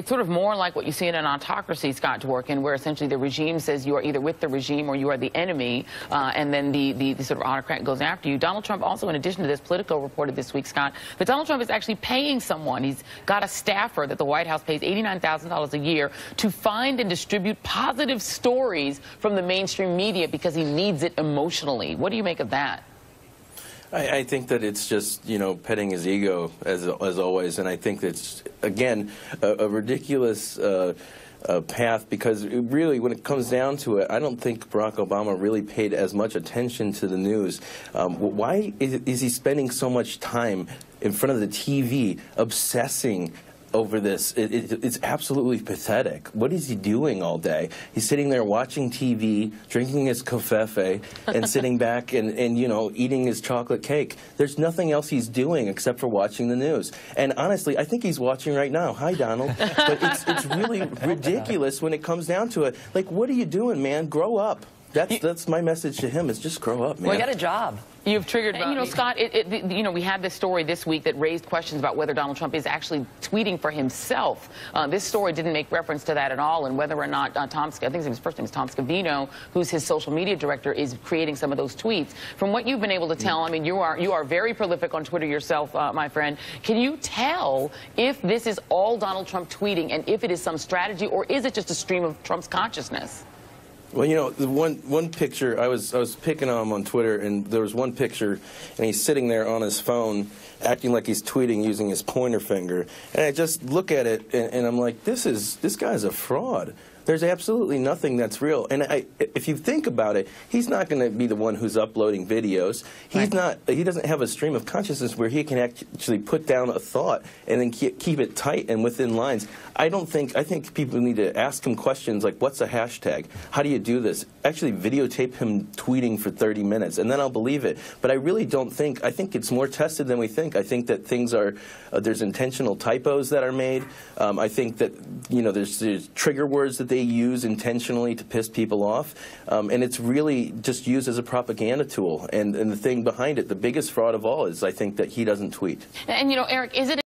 It's sort of more like what you see in an autocracy, Scott Dworkin, where essentially the regime says you are either with the regime or you are the enemy, and then the sort of autocrat goes after you. Donald Trump also, in addition to this, Politico reported this week, Scott, that Donald Trump is actually paying someone. He's got a staffer that the White House pays $89,000 a year to find and distribute positive stories from the mainstream media because he needs it emotionally. What do you make of that? I think that it's just, you know, petting his ego, as always, and I think that's, again, a ridiculous path, because really, when it comes down to it, I don't think Barack Obama really paid as much attention to the news. Why is he spending so much time in front of the TV obsessing over this? It's absolutely pathetic. What is he doing all day? He's sitting there watching TV, drinking his covfefe, and sitting back and you know, eating his chocolate cake. There's nothing else he's doing except for watching the news. And honestly, I think he's watching right now. Hi, Donald. But it's really ridiculous when it comes down to it. Like, what are you doing, man? Grow up. That's my message to him, is just grow up, man. Well, you got a job. You've triggered, you know, Scott, you know, we had this story this week that raised questions about whether Donald Trump is actually tweeting for himself. This story didn't make reference to that at all, and whether or not I think his first name is Tom Scavino, who's his social media director, is creating some of those tweets. From what you've been able to tell, I mean, you are very prolific on Twitter yourself, my friend. Can you tell if this is all Donald Trump tweeting, and if it is some strategy, or is it just a stream of Trump's consciousness? Well, you know, the one picture, I was picking on him on Twitter, and there was one picture, and he's sitting there on his phone, acting like he's tweeting using his pointer finger. And I just look at it, and I'm like, this guy's a fraud. There's absolutely nothing that's real. And if you think about it, he's not going to be the one who's uploading videos. He's not. He doesn't have a stream of consciousness where he can actually put down a thought and then keep it tight and within lines. I think people need to ask him questions like, what's a hashtag? How do you do this? Actually videotape him tweeting for 30 minutes, and then I'll believe it. But I really don't think, I think it's more tested than we think. I think that things are, there's intentional typos that are made. I think that, you know, there's trigger words that they use intentionally to piss people off. And it's really just used as a propaganda tool. And the thing behind it, the biggest fraud of all, is I think that he doesn't tweet. And, you know, Eric, is it